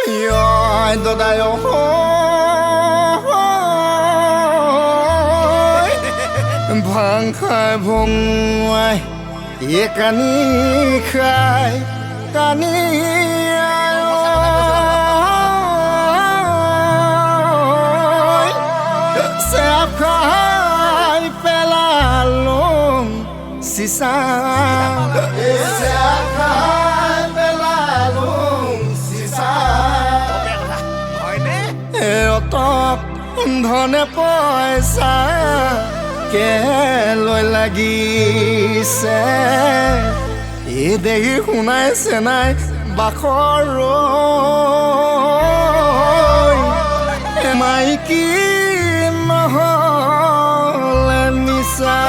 Yoi dodayo hoi Bang khai bông ai Ye kani khai Kani ai Sep khai pela long Sisa Sep khai pela long Sisa Eotok ধনে পয়সা কে লৈ লাগিছে এ দেখি শুনাইছে নাই বাখৰ মাইকী নহলে মিছা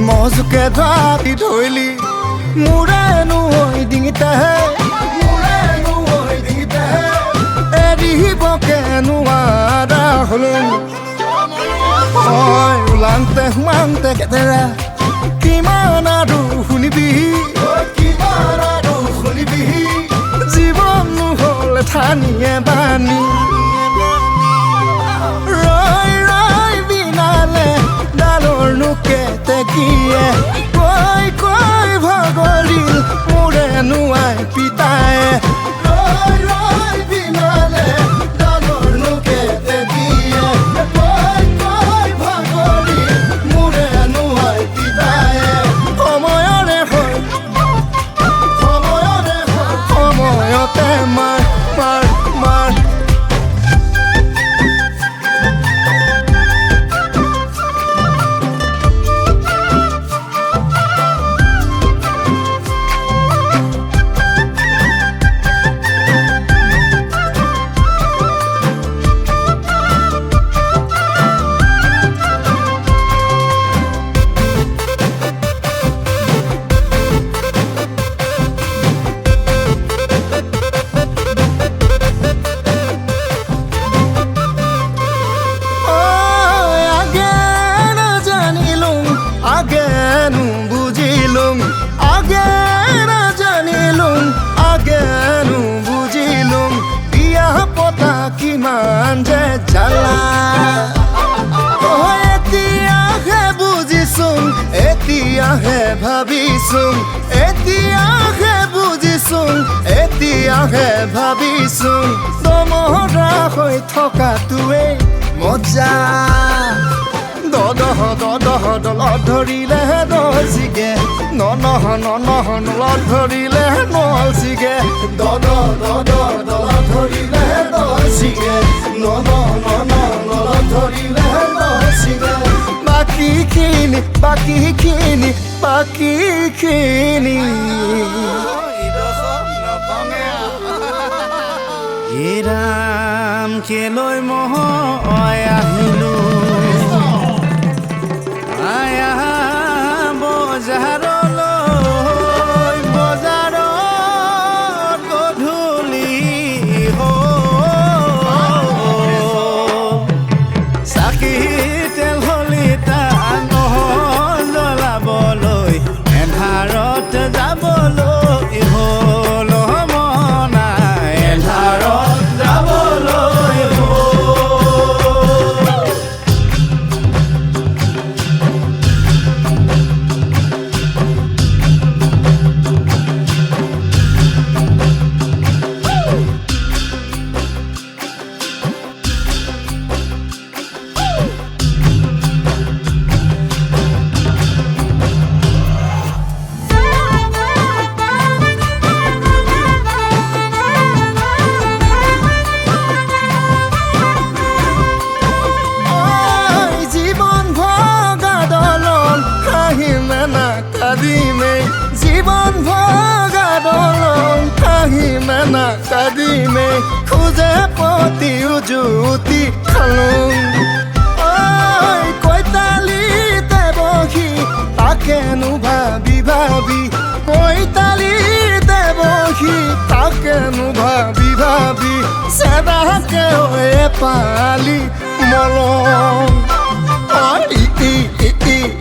মজুকে ধৰি ধৰিলি মোৰেনো হৈ ডিঙিতেহে এৰিবকে নোৱাৰা হ'লো হয় ওলাওঁতে সোমাওঁতে কেতেৰা কিমান আৰু শুনিবি জীৱন নহ'লে ঠানিয়ে বানি Tekie koi koi bhagoril mure nuai pitae roi roi binale dalor nuke tekie koi koi bhagoril mure nuai pitae homoyore hoi homoyote mar এতিয়াহে ভাবিছোন দমৰা হৈ থকাটোৱে মজা দদহ দলত ধৰিলে নলচিগে ননহ নলত ধৰিলে নলচিগে দদলত ধৰিলে নলচিগে নলত ধৰিলে নলচিগে বাকীখিনি ৰাম কেলৈ মই আহিলো আয়া বজাৰলৈ বজাৰত গধূলি চাকি তেল হলিতা জ্বলাবলৈ এন্ধাৰত যাবলৈ হ'ল জীবন ভগা দলং কাহিমে না কাদিমে খুঁজে পতি উজুতি খালুং কৈতালি তাকেনো ভাবি ভাবি কৈতালি দেবহি তাকেনো ভাবি ভাবি সেদাকে পালি মলম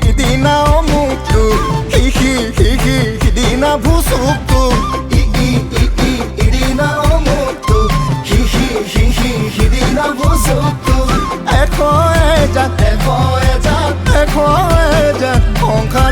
ইদিনা অমুকটো সিদিনা ভুচুকটো ইদিনা অমুকটো সিদিনা ভুচুকটো এশ এজাত সংসাৰ